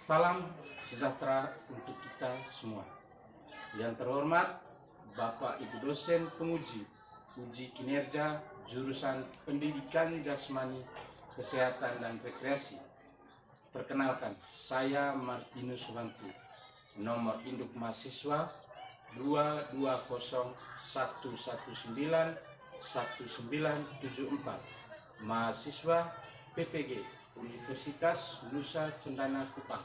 Salam sejahtera untuk kita semua. Yang terhormat Bapak Ibu dosen penguji uji kinerja jurusan Pendidikan Jasmani, Kesehatan dan Rekreasi. Perkenalkan, saya Martinus Suwanti, nomor induk mahasiswa 22011191974, mahasiswa PPG Universitas Nusa Cendana Kupang,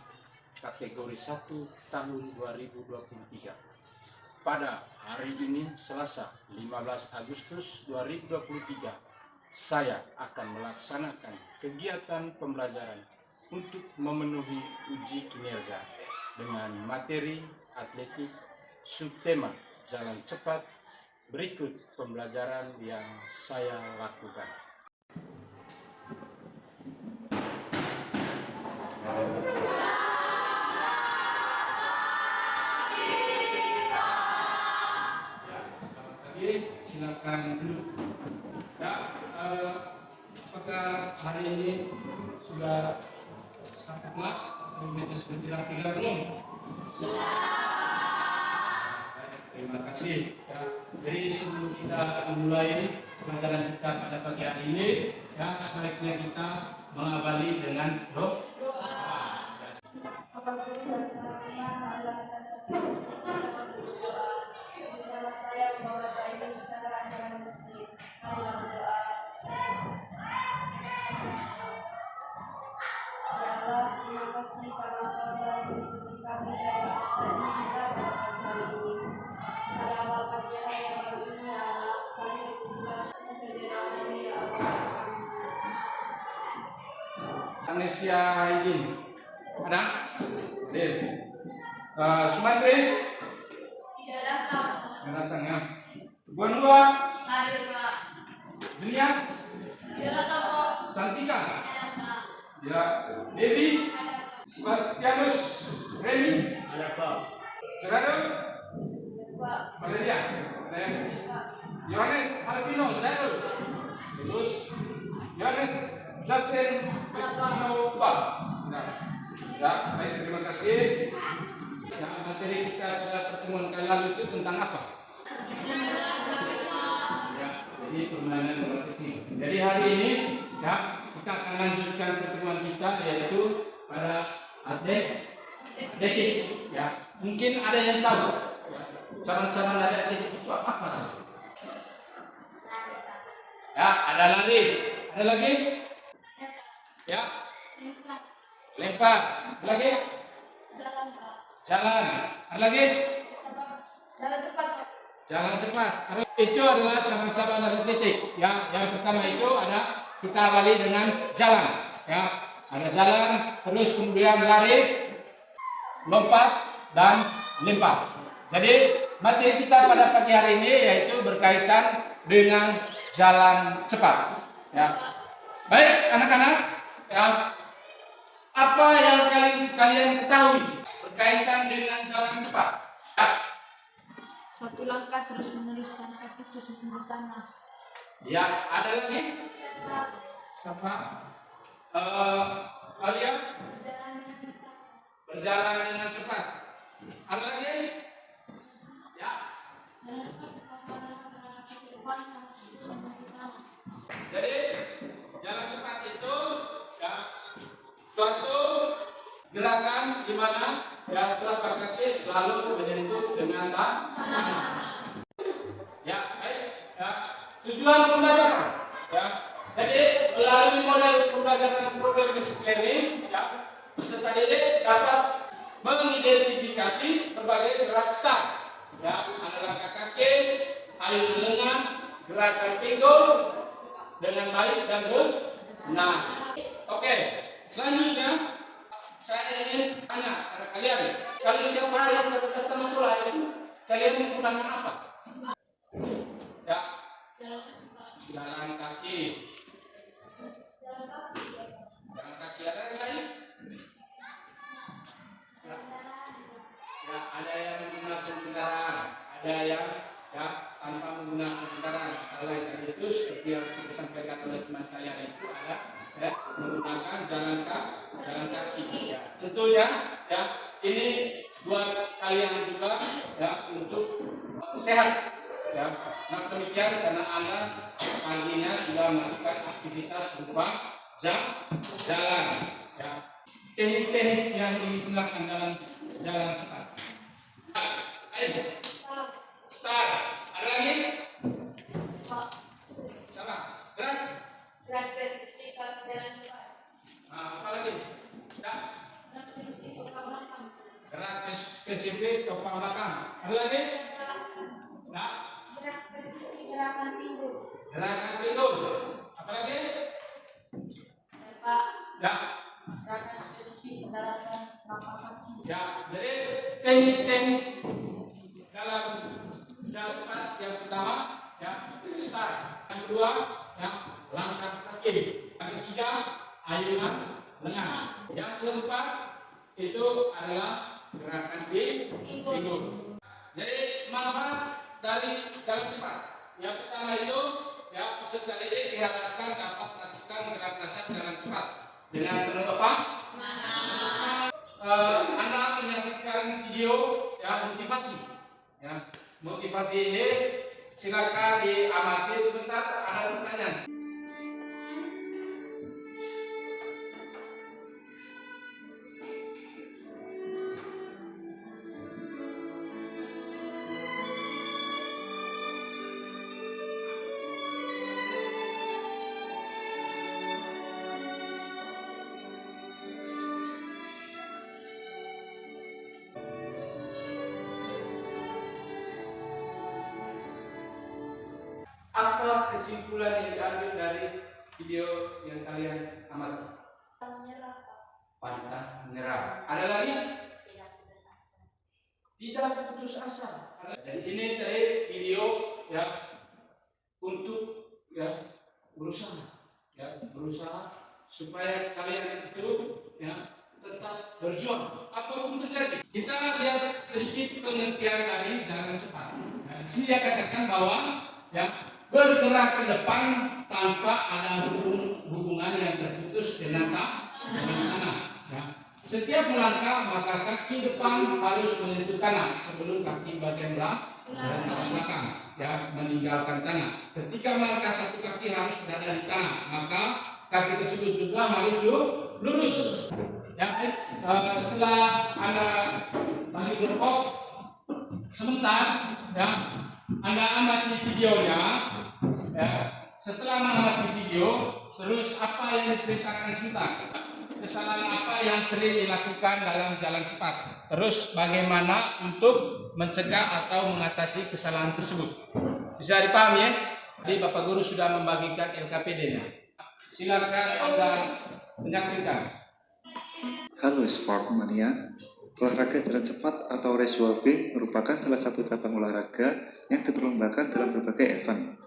kategori 1 tahun 2023. Pada hari ini Selasa 15 Agustus 2023, saya akan melaksanakan kegiatan pembelajaran untuk memenuhi uji kinerja dengan materi atletik subtema jalan cepat. Berikut pembelajaran yang saya lakukan. Silakan duduk. Apakah hari ini sudah satu kelas atau sudah tidak belum? Terima kasih. Jadi sebelum kita memulai pelajaran kita pada pagi hari ini, sebaiknya kita mengawali dengan doa. Terima kasih karena Engkau telah mengikuti kami dalam ibadah kita pada pagi hari ini. Pada awal pagi hari yang baru ini, ya Allah, kami berdoa sejak ini, ya Allah. Anesia Haidin, ada? Hadir. Sumantri? Tidak datang. Tidak datang ya. Buanua? Hadir, Pak. Jenias? Tidak datang, Pak. Cantika? Ada, Pak. Ya. Devi? Sebastianus? Reni? Ada Pak. Gerardo? Pak. Valeria? Yohanes Alvino? Gerardo? Terus? Yohanes Jasen Kristino Pak? Ya, baik, terima kasih. Ya, materi kita pada pertemuan kali lalu itu tentang apa? Ya, jadi permainan bola kecil. Jadi hari ini ya kita akan lanjutkan pertemuan kita, yaitu pada atletik. Ya, mungkin ada yang tahu cabang-cabang dari atletik itu apa saja? Ya, ada lari. Ada lagi? Ya, lempar. Ada lagi? Jalan, Pak. Jalan. Ada lagi? Jalan cepat, Pak. Jalan cepat. Itu adalah cabang-cabang atletik. Ya, yang pertama itu ada kita awali dengan jalan. Ya, ada jalan, terus kemudian lari, lompat dan lempar. Jadi materi kita pada pagi hari ini yaitu berkaitan dengan jalan cepat. Ya, baik anak-anak. Ya, apa yang kalian ketahui berkaitan dengan jalan cepat? Ya. Satu langkah terus meneruskan kaki terus di tanah. Ya, ada lagi? Siapa? Kalian? Berjalan dengan cepat. Ada lagi? Ya. Jadi jalan cepat itu ya suatu gerakan di mana ya telapak kaki selalu menyentuh dengan tanah. Ya, baik. Ya. Tujuan pembelajaran. Ya. Jadi melalui model pembelajaran program basic learning, ya, peserta didik dapat mengidentifikasi berbagai gerak start. Ya, ada langkah kaki, ayun lengan, gerakan pinggul dengan baik dan benar. Oke, selanjutnya saya ingin tanya pada kalian, kalau setiap hari datang sekolah itu kalian menggunakan apa? Ya, jalan kaki. Jalan kaki ada yang lain? Ya, ada yang menggunakan kendaraan, ada yang ya tanpa menggunakan kendaraan lain tadi itu seperti yang sudah disampaikan oleh teman kalian itu adalah menggunakan jalan kaki. Ya. Tentunya ya ini buat kalian juga ya untuk sehat. Ya, nah demikian karena Anda paginya sudah melakukan aktivitas berupa jalan. Ya. Teknik-teknik yang digunakan dalam jalan cepat. Ayo. Start. Ada lagi? Sama. Gerak. Gerak spesifik kalau jalan cepat. Apa lagi? Ya. Gerak spesifik ke belakang. Gerak spesifik ke belakang. Ada lagi? Ya. Gerak spesifik gerakan tidur. Gerakan tidur. Apa lagi? Pak. Ya. Gerakan spesifik gerakan telapak kaki. Ya. Jadi teknik-teknik dalam jalan cepat yang pertama ya start. Yang kedua ya langkah kaki. Yang ketiga ayunan lengan. Yang keempat itu adalah gerakan tidur. Jadi manfaat dari jalan cepat. Yang pertama itu ya peserta didik diharapkan dapat melakukan gerakan dasar jalan cepat dengan penuh apa? Semangat. Anda menyaksikan video ya motivasi. Ya, motivasi ini silakan diamati sebentar. Ada pertanyaan. Apa kesimpulan yang diambil dari video yang kalian amati? Menyerah. Pantang menyerah. Ada lagi? Tidak putus asa. Tidak putus asa. Jadi ini tadi video ya untuk ya berusaha supaya kalian itu ya tetap berjuang apapun terjadi. Kita lihat sedikit pengertian dari jalan cepat. Nah, di sini dia katakan bahwa ya bergerak ke depan tanpa ada hubungan yang terputus dengan kanan. Ya. Setiap melangkah maka kaki depan harus menyentuh kanan sebelum kaki bagian belakang ya meninggalkan tanah. Ketika melangkah satu kaki harus berada di tanah, maka kaki tersebut juga harus lurus. Ya, setelah Anda bagi kelompok sebentar, ya Anda amati videonya. Ya, setelah mengamati video, terus apa yang diperintahkan sebentar? Kesalahan apa yang sering dilakukan dalam jalan cepat? Terus bagaimana untuk mencegah atau mengatasi kesalahan tersebut? Bisa dipahami ya? Jadi Bapak Guru sudah membagikan LKPD-nya. Silakan Anda menyaksikan. Halo Sportmania, olahraga jalan cepat atau race walking merupakan salah satu cabang olahraga yang diperlombakan dalam berbagai event.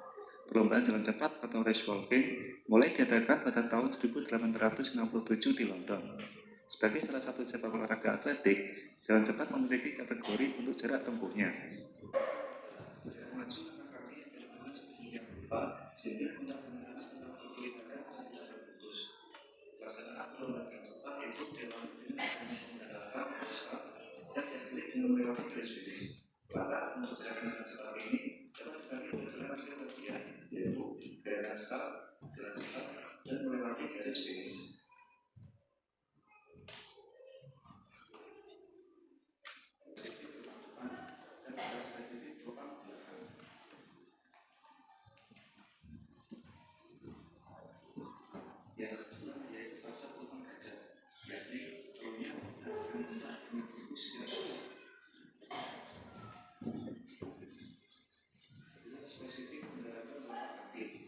Perlombaan jalan cepat atau race walking mulai diadakan pada tahun 1867 di London. Sebagai salah satu cabang olahraga atletik, jalan cepat memiliki kategori untuk jarak tempuhnya. Maju langkah kaki yang dilakukan sedemikian rupa sehingga kontak dengan atau berkelitara dan tidak terputus. Pelaksanaan perlombaan jalan cepat itu dilakukan dengan menggunakan usaha dan diakhiri dengan melewati garis finish. Langkah untuk gerakan cepat ini dapat dibagi dalam tiga bagian, yaitu gerakan start, jalan cepat, dan melewati garis finish. Yang kedua yaitu fase terbang gada, yakni rolnya menggunakan dengan tubuh secara sulit. Dengan spesifik menggunakan telapak kaki,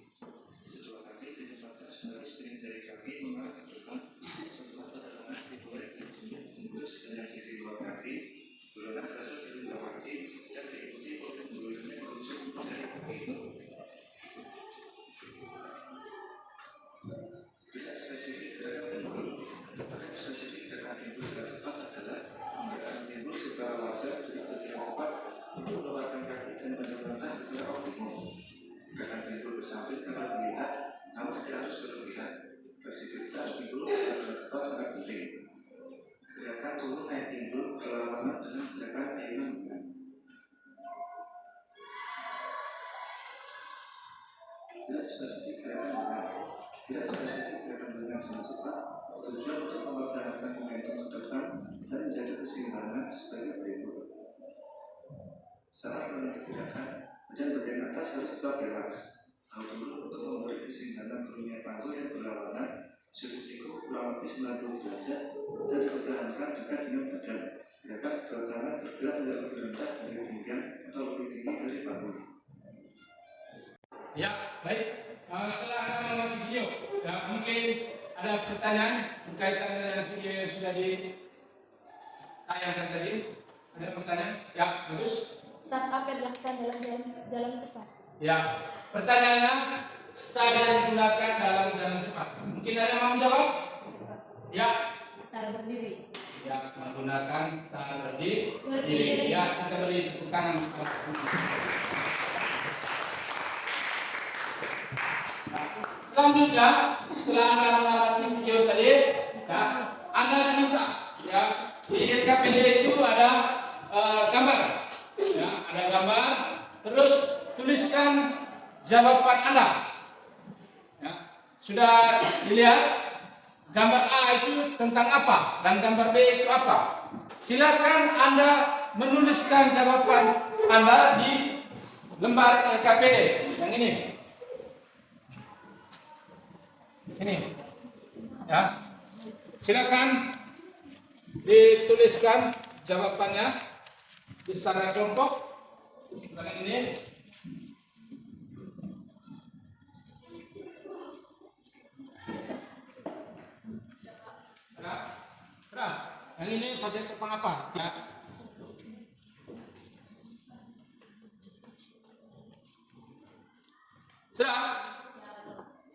tidak spesifik gerakan dengan sangat cepat, bertujuan untuk mempertahankan momentum ke depan dan menjaga keseimbangan sebagai berikut. Saat menuju gerakan, badan bagian atas harus tetap bebas. Hal dulu untuk memberi keseimbangan turunnya pantul yang berlawanan, sudut siku kurang lebih 90 derajat dan dipertahankan dekat dengan badan. Gerakan kedua tangan bergerak tidak lebih rendah dari pinggang atau lebih tinggi dari bahu. Ya, baik. Setelah Anda menonton video, ya, mungkin ada pertanyaan berkaitan dengan video yang sudah ditayangkan tadi. Ada pertanyaan? Ya, bagus. Start up yang dilakukan dalam jalan cepat. Ya, pertanyaannya start yang digunakan dalam jalan cepat. Mungkin ada yang mau menjawab? Ya. Start berdiri. Ya, menggunakan start berdiri. Ya, kita beri tepuk tangan. Selanjutnya, setelah Anda mengamati video tadi, ya, Anda diminta, ya, di LKPD itu ada gambar, ya, ada gambar. Terus tuliskan jawaban Anda. Ya, sudah dilihat gambar A itu tentang apa dan gambar B itu apa? Silakan Anda menuliskan jawaban Anda di lembar LKPD yang ini. Ini, ya, silakan dituliskan jawabannya di secara kelompok. Seperti ini. Nah, yang ini fasilitas apa? Ya. Sudah?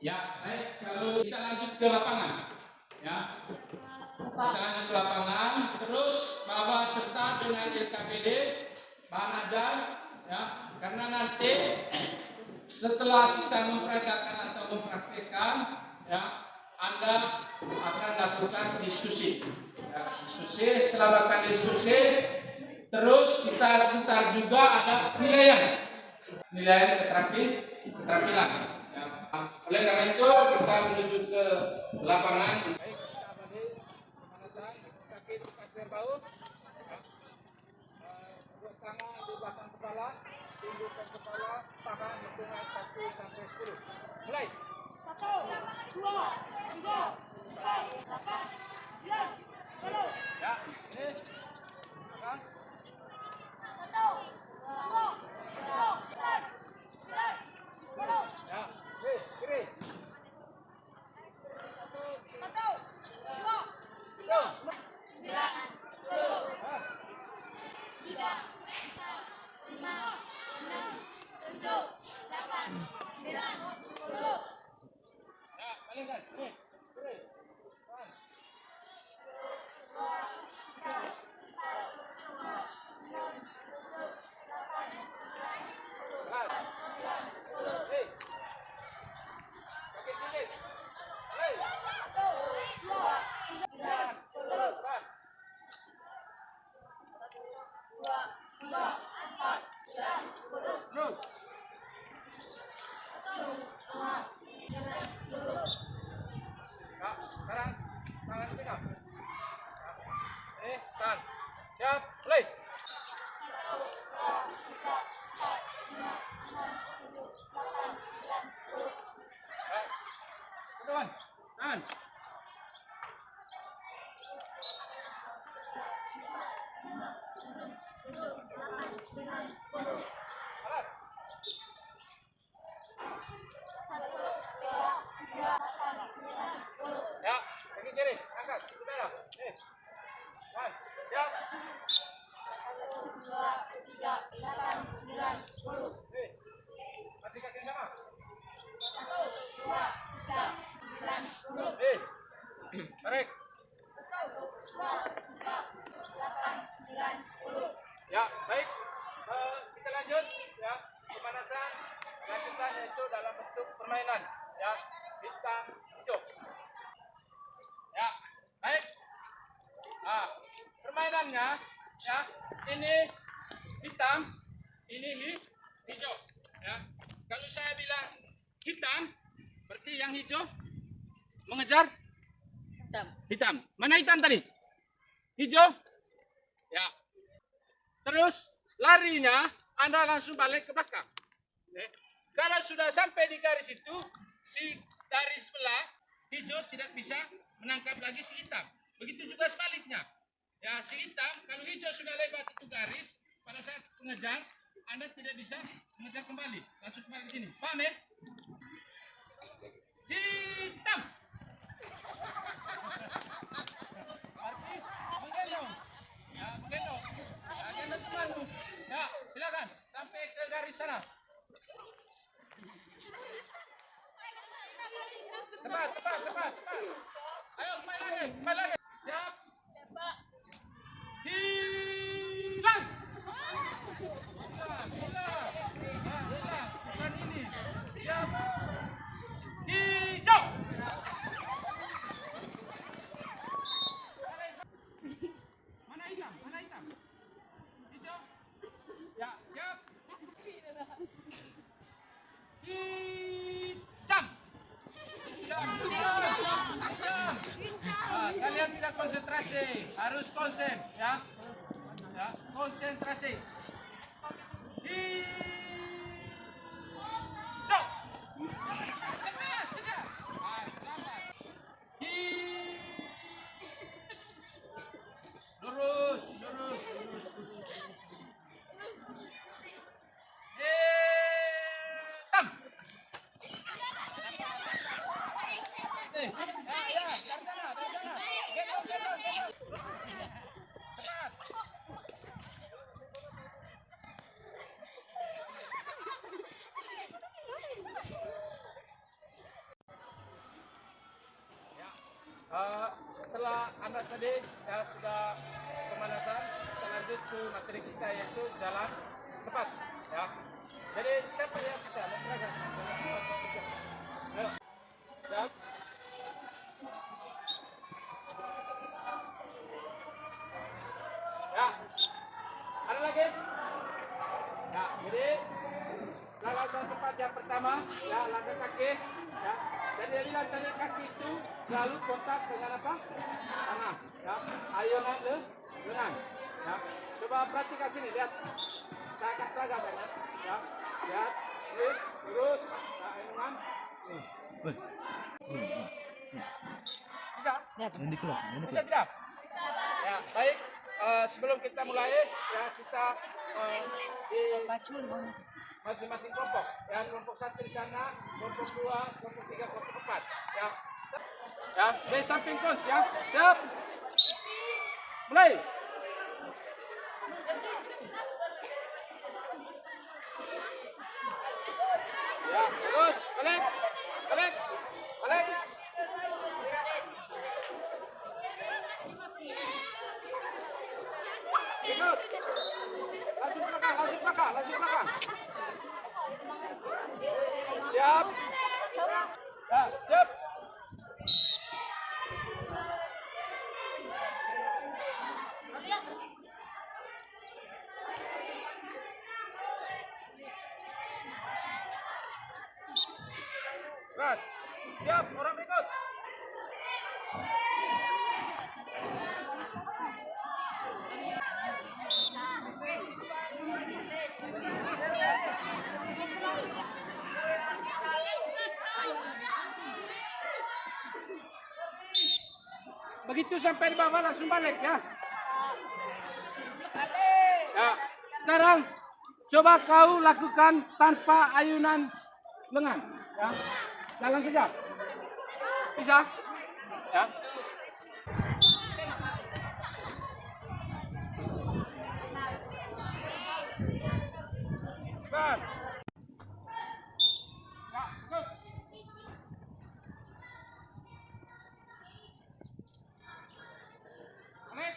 Ya, baik. Kalau kita lanjut ke lapangan, ya, kita lanjut ke lapangan. Terus bawa serta dengan LKPD, bahan ajar, ya, karena nanti setelah kita mempraktekkan atau mempraktekkan, ya, Anda akan lakukan diskusi. Ya, diskusi. Setelah melakukan diskusi, terus kita sebentar juga ada penilaian keterampilan. Ya. Oleh karena itu kita menuju ke lapangan. Baik, kita bagi pemanasan kaki di atas bahu. Ya. Dua tangan di belakang kepala, tundukkan kepala, tahan hitungan 1 sampai 10. Mulai. 1, 2, 3, 4, 8, 9, 10. Ya, ini. Makan. 1, 2, 3, 4, 9, 10. Ya, kiri. 1, 2, 3, 9, 10. 3, 4, 5, 6, 7, 8, 9, 10. Ya, palingkan. Ini. Kiri. Tahan. 2, 3, 4, 5, 6, 7, 8, 9, 10. Tahan. 9, 10. Hei. Kaki kiri. Mulai. 1, 2, 3, 10. Tahan. 2, 3, 4, 9, 10. Terus. 1, 2, 3, 10. Ya, sekarang tangan pegang. Ya. Ini, tahan. Siap, mulai. 1, 2, 3, 4, 5, 6, 7, 8, 9, 10. Ya. Teman, tahan. Alas. 1, 2, 3, 4, 9, 10. Ya, kaki kiri, angkat, itu merah. Nih. Tahan. Siap. 1, 2, 3, 8, 9, 10. Nih. Masih kaki yang sama. 1, 2, 3, 9, 10. Nih. Tarik. 1, 2, 3, 8, 9, 10. Ya, baik. Kita lanjut, ya, pemanasan lanjutan yaitu dalam bentuk permainan, ya, bintang hijau. Ya, baik. Nah, permainannya, ya, ini hitam, ini hijau, ya. Kalau saya bilang hitam, berarti yang hijau mengejar hitam. Mana hitam tadi? Hijau. Ya. Terus larinya Anda langsung balik ke belakang. Oke. Kalau sudah sampai di garis itu, si garis sebelah hijau tidak bisa menangkap lagi si hitam. Begitu juga sebaliknya. Ya, si hitam kalau hijau sudah lewat itu garis, pada saat mengejar Anda tidak bisa mengejar kembali. Langsung kembali ke sini. Paham ya? Hitam. Arti menggendong. Ya, menggendong. Ya, gendong temanmu. Ya, silakan sampai ke garis sana. Cepat. Ayo, kembali lagi. Siap. Hilang. Hilang. Bukan ini. Siap. Hijau. Mana hitam? Hijau. Ya, siap. Hitam. Kalian tidak konsentrasi, harus konsen, ya. Ya, konsentrasi. Hijau. Cepat. Selamat. Lurus. Hitam. Ya, dari sana. Gendong. Cepat. Ya, setelah Anda tadi ya sudah pemanasan, kita lanjut ke materi kita yaitu jalan cepat. Ya, jadi siapa yang bisa menggerakkan jalan cepat? Ayo. Siap. Ya, ada lagi? Ya, jadi langkah cepat yang pertama, ya langkah kaki, ya. Jadi langkah kaki itu selalu kontak dengan apa? Tangan, ya. Ayunan lengan, ya. Coba perhatikan sini, lihat. Saya akan seragam, ya. Lihat, lurus, ya, ayunan. Bisa? Bisa tidak? Ya, baik. Sebelum kita mulai, ya kita di masing-masing kelompok. Ya, kelompok 1 di sana, kelompok 2, kelompok 3, kelompok 4. Ya, ya, dari samping kos, ya. Siap. Mulai. Ya, terus balik. Ikut. Langsung belakang. Siap. Ya, siap. Ras. Siap, orang berikut. Begitu sampai di bawah langsung balik, ya. Ya. Sekarang coba kau lakukan tanpa ayunan lengan, ya. Jalan saja. Bisa? Ya. Cepat. Ya, ikut. Balik.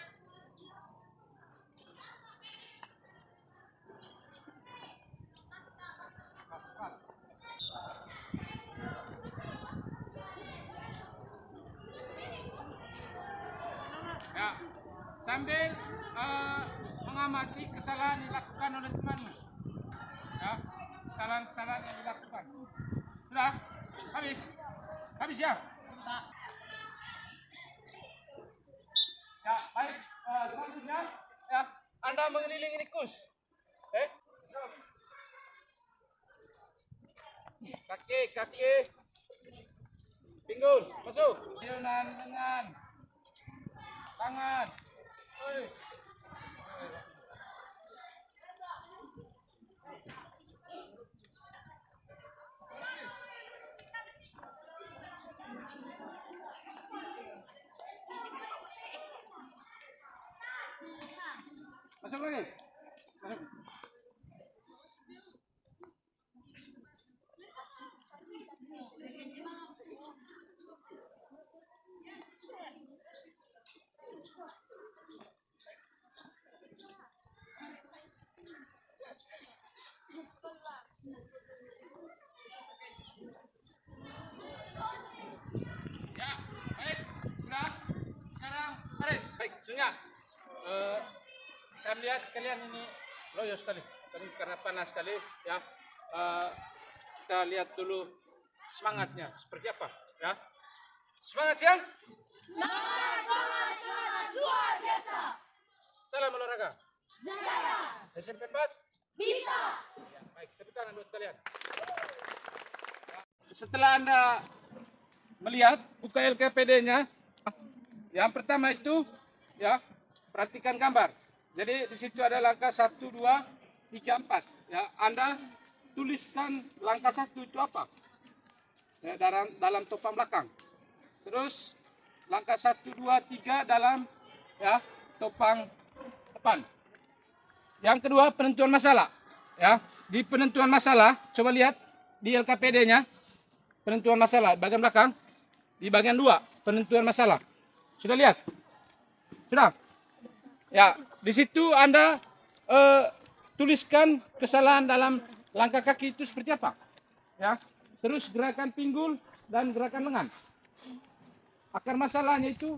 Ya, sambil mengamati kesalahan yang dilakukan oleh temanmu. Ya, kesalahan yang dilakukan. Sudah? Habis? Habis ya? Ya, baik. Selanjutnya, ya, Anda mengelilingi tikus. Kaki. Pinggul, masuk. Ayunan lengan. Tangan. Oi. Masuk lagi. Masuk. Ya, baik. Sudah. Sekarang baris. Baik, Sunya. Saya melihat kalian ini loyo sekali. Tadi karena panas sekali, ya. Kita lihat dulu semangatnya seperti apa, ya. Semangat siang. Semangat, luar biasa. Salam olahraga. Jaya. SMP 4. Bisa. Ya, baik, tepuk tangan buat kalian. Setelah Anda melihat buka LKPD-nya, yang pertama itu, ya, perhatikan gambar. Jadi di situ ada langkah 1, 2, 3, 4. Ya, Anda tuliskan langkah 1 itu apa? Ya, dalam topan belakang. Terus langkah 1, 2, 3 dalam, ya, topang depan. Yang kedua, penentuan masalah. Ya, di penentuan masalah, coba lihat di LKPD-nya, penentuan masalah bagian belakang, di bagian 2, penentuan masalah. Sudah lihat? Sudah? Ya, di situ Anda tuliskan kesalahan dalam langkah kaki itu seperti apa. Ya, terus gerakan pinggul dan gerakan lengan. Akar masalahnya itu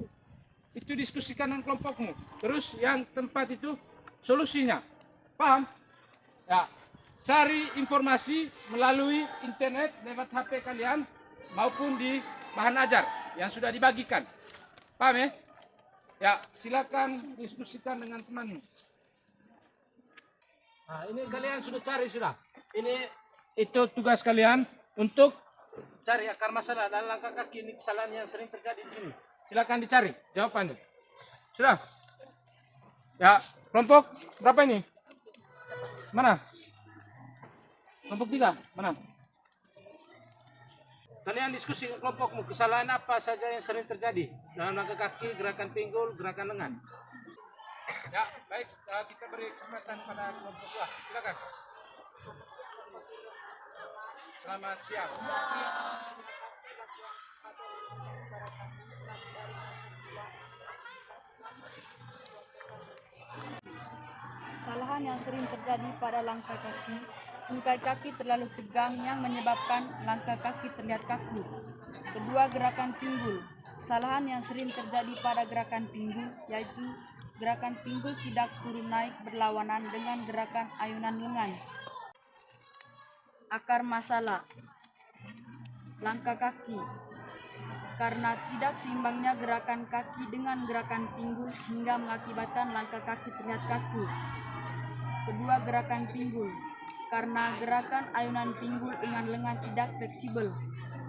diskusikan dengan kelompokmu. Terus yang tempat itu solusinya. Paham? Ya, cari informasi melalui internet lewat HP kalian maupun di bahan ajar yang sudah dibagikan. Paham ya? Ya, silakan diskusikan dengan temanmu. Nah, ini kalian sudah cari sudah. Itu tugas kalian untuk cari akar masalah dan langkah kaki. Ini kesalahan yang sering terjadi di sini. Silakan dicari jawabannya. Sudah? Ya, kelompok berapa ini? Mana? Kelompok 3, mana? Kalian diskusi kelompokmu, kesalahan apa saja yang sering terjadi dalam langkah kaki, gerakan pinggul, gerakan lengan. Ya, baik, kita beri kesempatan pada kelompok 2. Silakan. Selamat siang. Kesalahan yang sering terjadi pada langkah kaki, tungkai kaki terlalu tegang yang menyebabkan langkah kaki terlihat kaku. Kedua, gerakan pinggul. Kesalahan yang sering terjadi pada gerakan pinggul yaitu gerakan pinggul tidak turun naik berlawanan dengan gerakan ayunan lengan. Akar masalah langkah kaki. Karena tidak seimbangnya gerakan kaki dengan gerakan pinggul sehingga mengakibatkan langkah kaki terlihat kaku. Kedua, gerakan pinggul. Karena gerakan ayunan pinggul dengan lengan tidak fleksibel.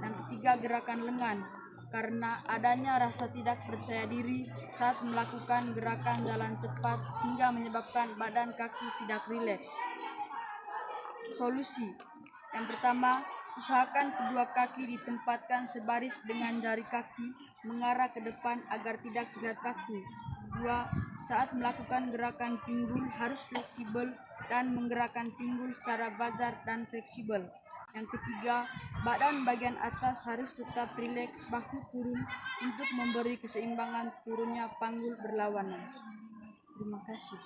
Yang ketiga, gerakan lengan. Karena adanya rasa tidak percaya diri saat melakukan gerakan jalan cepat sehingga menyebabkan badan kaki tidak rileks. Solusi. Yang pertama, usahakan kedua kaki ditempatkan sebaris dengan jari kaki mengarah ke depan agar tidak terlihat kaku. 2. Saat melakukan gerakan pinggul harus fleksibel dan menggerakkan pinggul secara wajar dan fleksibel. Yang ketiga, badan bagian atas harus tetap rileks, bahu turun untuk memberi keseimbangan turunnya panggul berlawanan. Terima kasih.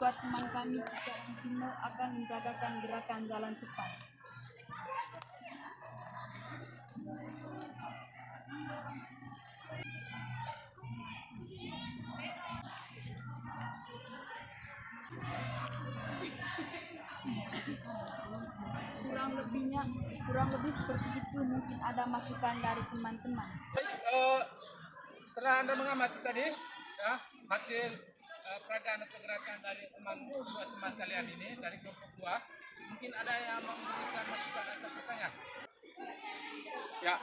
Buat teman kami, Cika dan Vino akan memperagakan gerakan jalan cepat. kurang lebih seperti itu. Mungkin ada masukan dari teman-teman. Setelah Anda mengamati tadi ya, hasil peragaan atau gerakan dari dua teman kalian ini dari kelompok 2, mungkin ada yang mau memberikan masukan atau pertanyaan? Ya,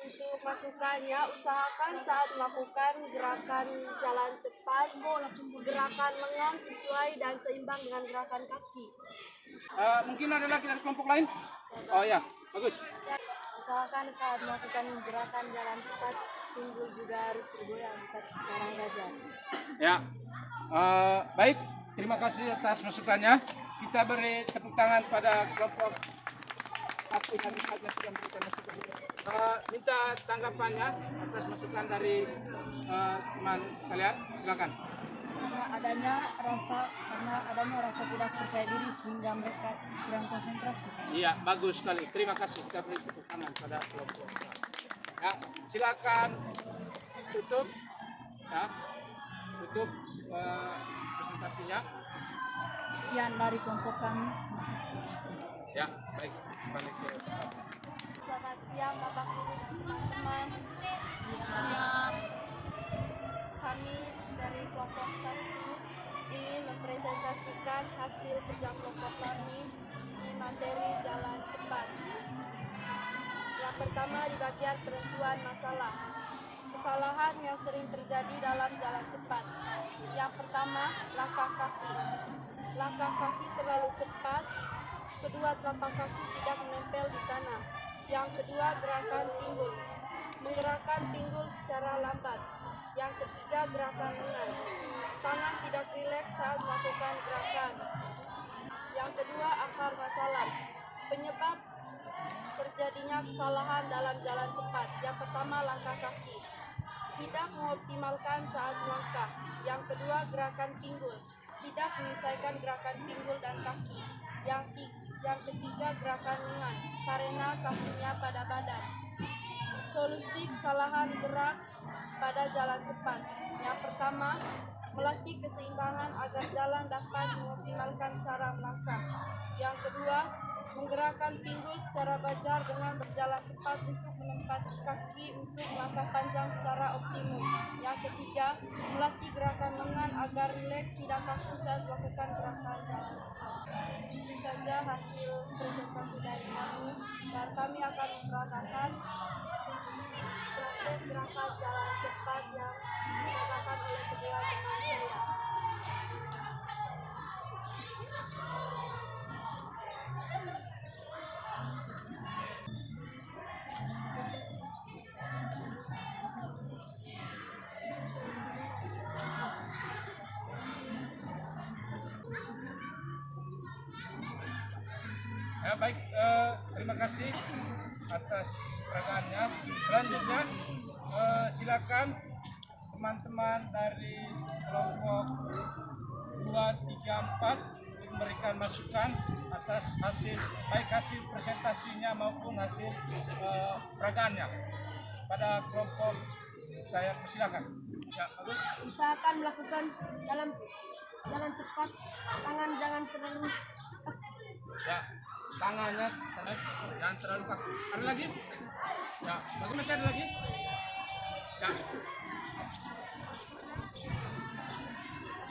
Untuk masukannya, usahakan saat melakukan gerakan jalan cepat, gerakan lengan sesuai dan seimbang dengan gerakan kaki. mungkin ada lagi dari kelompok lain? Oh ya, bagus. Usahakan saat melakukan gerakan jalan cepat, pinggul juga harus bergoyang, tapi secara wajar. Ya, baik. Terima kasih atas masukannya. Kita beri tepuk tangan pada kelompok satu yang saja sudah memberikan masukan. Minta tanggapannya atas masukan dari teman kalian. Silakan. Karena adanya rasa tidak percaya diri sehingga mereka kurang konsentrasi. Iya, bagus sekali. Terima kasih. Kita beri tepuk tangan pada kelompok. Ya, silakan tutup. Ya, tutup presentasinya. Sekian dari kelompok kami. Terima kasih. Ya, baik. Kembali ke Selamat siang Bapak Guru dan teman-teman. Kami dari kelompok 1 ingin mempresentasikan hasil kerja kelompok kami di materi jalan cepat. Yang pertama di bagian penentuan masalah. Kesalahan yang sering terjadi dalam jalan cepat. Yang pertama, langkah kaki. Langkah kaki terlalu cepat. Kedua, telapak kaki tidak menempel di tanah. Yang kedua, gerakan pinggul. Menggerakkan pinggul secara lambat. Yang ketiga, gerakan lengan. Tangan tidak rileks saat melakukan gerakan. Yang kedua, akar masalah. Penyebab terjadinya kesalahan dalam jalan cepat. Yang pertama, langkah kaki. Tidak mengoptimalkan saat melangkah. Yang kedua, gerakan pinggul. Tidak menyesuaikan gerakan pinggul dan kaki. Yang ketiga, gerakan lengan karena kakinya pada badan. Solusi kesalahan gerak pada jalan cepat. Yang pertama, melatih keseimbangan agar jalan dapat mengoptimalkan cara melangkah. Yang kedua, menggerakkan pinggul secara wajar dengan berjalan cepat untuk menempatkan kaki untuk melangkah panjang secara optimum. Yang ketiga, melatih gerakan lengan agar rileks tidak kaku saat melakukan gerakan jalan cepat. Itu saja hasil presentasi dari kami, dan kami akan memperagakan praktek gerakan jalan cepat yang dilakukan oleh kedua teman saya. Ya, baik, terima kasih atas peragaannya. Selanjutnya silakan teman-teman dari kelompok 2, 3, 4 memberikan masukan atas hasil presentasinya maupun hasil peragaannya. Pada kelompok saya persilakan. Ya, bagus. Usahakan melakukan jalan cepat, tangan jangan terlalu Ya, tangannya jangan terlalu kaku. Ada lagi? Ya, masih ada lagi? Ya.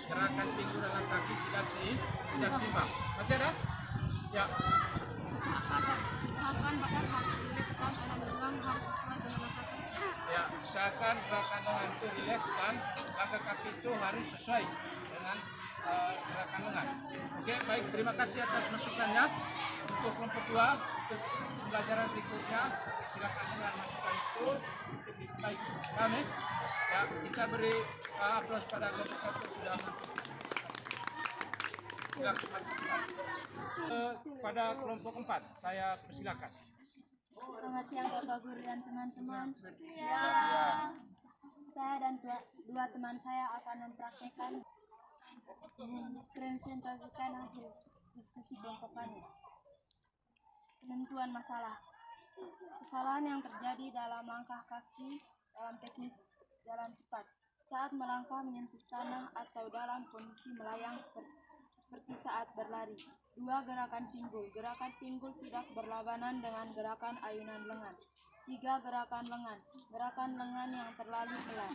Gerakan pinggul dengan kaki tidak seimbang. Masih ada? Ya. usahakan badan harus rileks dan lengan harus sesuai dengan langkah kaki. Ya, usahakan gerakan lengan itu rileks dan langkah kaki itu harus sesuai dengan gerakan lengan. Oke, baik, terima kasih atas masukannya. Untuk kelompok 2, untuk pembelajaran berikutnya, silakan dengan masukan itu untuk diperbaiki kami. Ya, kita beri aplaus pada kelompok 1 sudah pada kelompok 4, saya persilakan. Selamat siang Bapak Guru dan teman-teman. Ya. Saya dan dua teman saya akan mempraktekkan presentasikan hasil diskusi kelompok kami. Penentuan masalah. Kesalahan yang terjadi dalam langkah kaki dalam teknik jalan cepat saat melangkah menyentuh tanah atau dalam kondisi melayang seperti saat berlari. 2. Gerakan pinggul. Gerakan pinggul tidak berlawanan dengan gerakan ayunan lengan. 3. Gerakan lengan. Gerakan lengan yang terlalu pelan.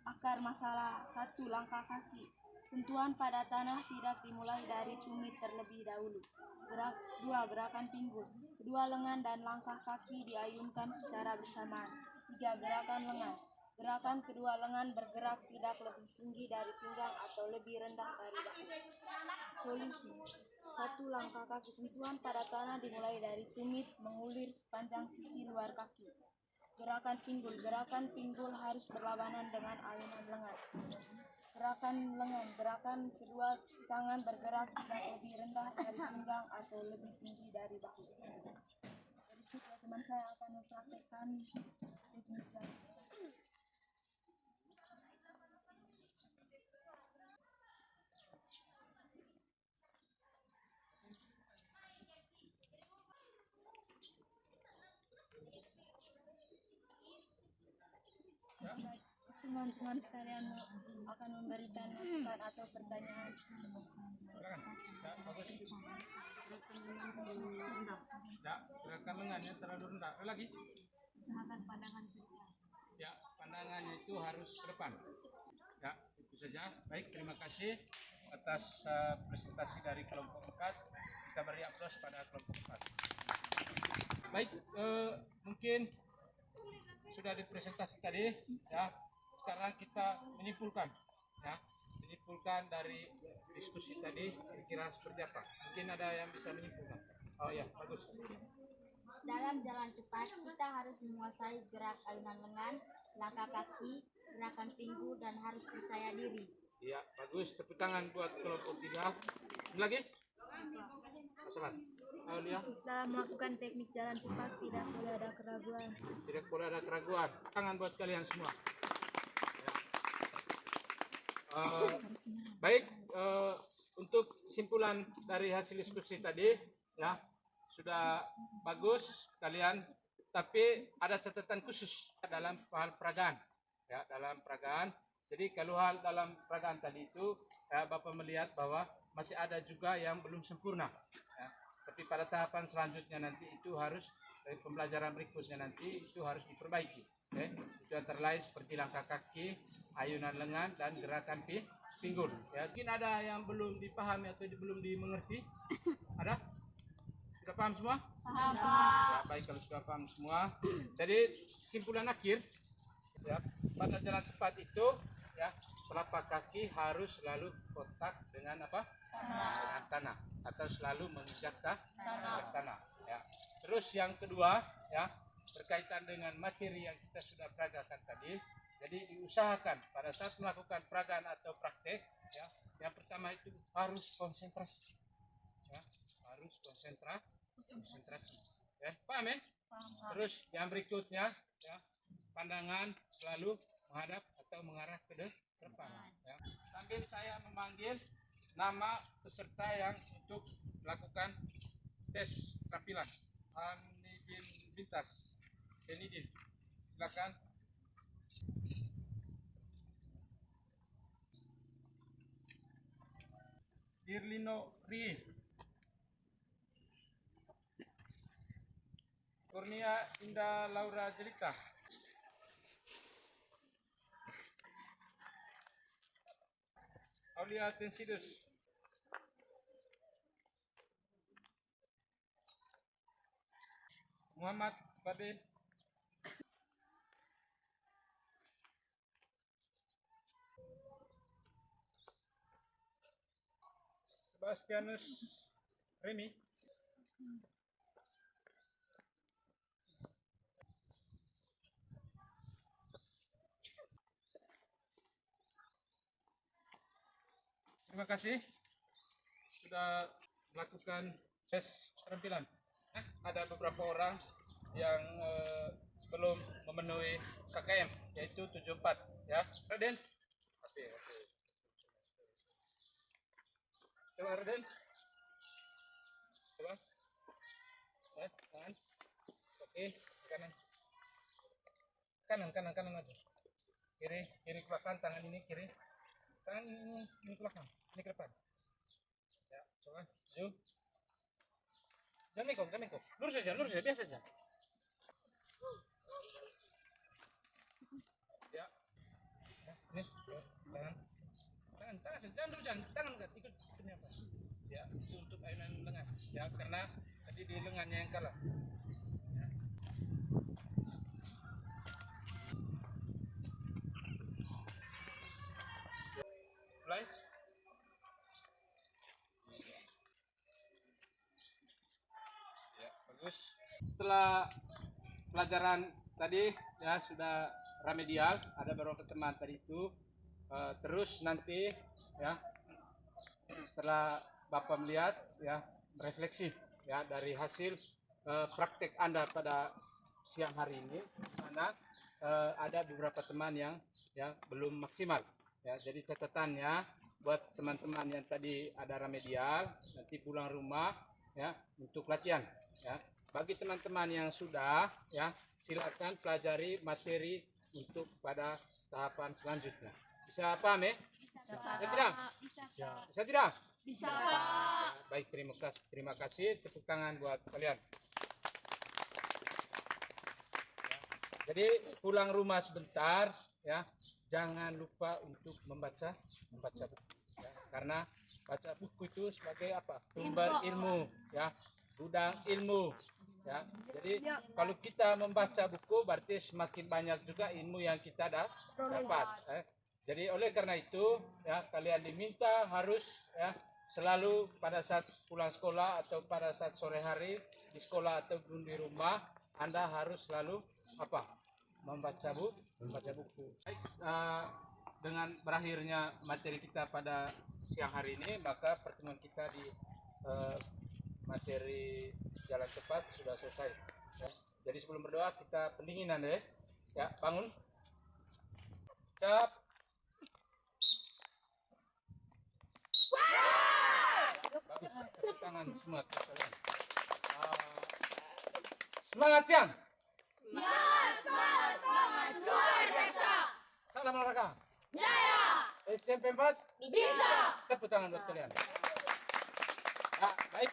Akar masalah. 1. Langkah kaki. Sentuhan pada tanah tidak dimulai dari tumit terlebih dahulu. 2. Gerakan pinggul. Kedua lengan dan langkah kaki diayunkan secara bersamaan. 3. Gerakan lengan. Gerakan kedua lengan bergerak tidak lebih tinggi dari pinggang atau lebih rendah dari bahu. Solusi. 1. Langkah kaki. Sentuhan pada tanah dimulai dari tumit mengulir sepanjang sisi luar kaki. Gerakan pinggul. Gerakan pinggul harus berlawanan dengan ayunan lengan. Gerakan lengan. Gerakan kedua tangan bergerak tidak lebih rendah dari pinggang atau lebih tinggi dari bahu. Berikutnya teman saya akan mempraktekkan teknik jalan. Teman-teman sekalian akan memberikan masukan atau pertanyaan. Ya, bagus. Ya, gerakan lengannya terlalu rendah. Lagi. Usahakan pandangan setia. Ya, pandangannya itu harus ke depan. Ya, itu saja. Baik, terima kasih atas presentasi dari kelompok 4. Kita beri aplaus pada kelompok 4. Baik, mungkin sudah dipresentasi tadi, ya. Sekarang kita menyimpulkan, ya. Menyimpulkan dari diskusi tadi kira-kira seperti apa? Mungkin ada yang bisa menyimpulkan. Oh ya, bagus. Dalam jalan cepat, kita harus menguasai gerak ayunan lengan, langkah kaki, gerakan pinggul, dan harus percaya diri. Iya, bagus. Tepuk tangan buat kelompok 3. Lagi? Masalah. Aulia, Dalam melakukan teknik jalan cepat tidak boleh ada keraguan. tidak boleh ada keraguan. Tangan buat kalian semua. Ya. Baik, untuk simpulan dari hasil diskusi tadi, ya sudah bagus kalian. Tapi ada catatan khusus dalam hal peragaan. Ya, dalam peragaan. Jadi kalau hal dalam peragaan tadi itu, ya, Bapak melihat bahwa masih ada juga yang belum sempurna. Ya. Tapi pada tahapan selanjutnya nanti itu harus dari pembelajaran berikutnya nanti itu harus diperbaiki. Okay? Itu antara lain seperti langkah kaki, ayunan lengan, dan gerakan pinggul. Ya, mungkin ada yang belum dipahami atau belum dimengerti. Ada? Sudah paham semua? Paham. Ya, baik kalau sudah paham semua. Jadi kesimpulan akhir, ya, pada jalan cepat itu, ya, telapak kaki harus selalu kontak dengan apa? Dengan tanah, atau selalu menginjak tanah. Ya. Terus yang kedua, ya, berkaitan dengan materi yang kita sudah peragakan tadi. Jadi diusahakan pada saat melakukan peragaan atau praktek, ya, yang pertama itu harus konsentrasi, ya, harus konsentrasi. Ya, paham ya? Terus yang berikutnya, ya, pandangan selalu menghadap atau mengarah ke depan. Ya. Sambil saya memanggil nama peserta yang untuk melakukan tes tampilan. Hanidin Bintas, Hanidin, silakan. Dirlino Rie, Kurnia Indah Laura Jelita, Aulia Tensidus, Muhammad Babe, Sebastianus Remy, terima kasih sudah melakukan tes keterampilan. Ada beberapa orang yang belum memenuhi KKM, yaitu 74, ya. Raden, coba Raden, coba, tangan, oke, kanan aja, kiri ke belakang, tangan ini kiri, tangan ini ke belakang, ini ke depan, Coba, ayo. Jangan mengkong. Lurus saja, biasa saja. Ya, ini, tangan, saja, jangan dulu, tangan enggak ikut ini apa? Ya, itu untuk ayunan lengan. Ya, karena tadi di lengannya yang kalah. Ya. Mulai. Ya, bagus. Setelah pelajaran tadi ya sudah remedial, ada beberapa teman tadi itu terus nanti ya setelah Bapak melihat ya refleksi ya dari hasil praktek Anda pada siang hari ini, mana ada beberapa teman yang ya belum maksimal ya. Jadi catatannya buat teman-teman yang tadi ada remedial nanti pulang rumah ya untuk latihan ya. Bagi teman-teman yang sudah ya silakan pelajari materi untuk pada tahapan selanjutnya. Bisa paham ya? Bisa tidak? Bisa tidak? Bisa, Ya, Pak. baik, terima kasih. Tepuk tangan buat kalian. Jadi pulang rumah sebentar ya, jangan lupa untuk membaca buku ya. Karena baca buku itu sebagai apa? Sumber ilmu ya, gudang ilmu ya. Jadi kalau kita membaca buku berarti semakin banyak juga ilmu yang kita dapat. Jadi oleh karena itu ya kalian diminta harus ya selalu pada saat pulang sekolah atau pada saat sore hari di sekolah ataupun di rumah Anda harus selalu apa? Membaca buku. Baik, dengan berakhirnya materi kita pada siang hari ini, maka pertemuan kita di materi jalan cepat sudah selesai. Ya. Jadi sebelum berdoa kita pendinginan deh. Ya, bangun. Siap. Bagus. Tepuk tangan semua kalian. Semangat siang. Semangat, luar biasa. Salam olahraga. Jaya. SMP 4 Bisa. tepuk tangan buat kalian. Ya, baik,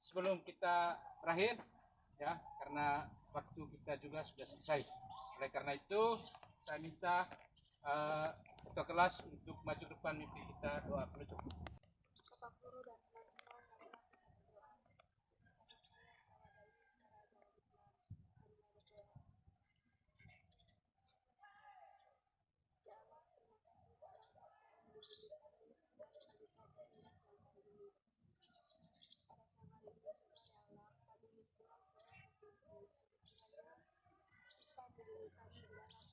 sebelum kita berakhir ya karena waktu kita juga sudah selesai. Oleh karena itu saya minta ketua kelas untuk maju ke depan mimpi kita doa penutup. Bapak guru dan teman-teman yang telah berdoa. Ya Allah, terima kasih karena Bapak memberi kami kehidupan dan rasa hari ini. Pada siang hari ini juga ya Allah, kami pulang ke masing-masing. Kiranya kita beri kami di dalam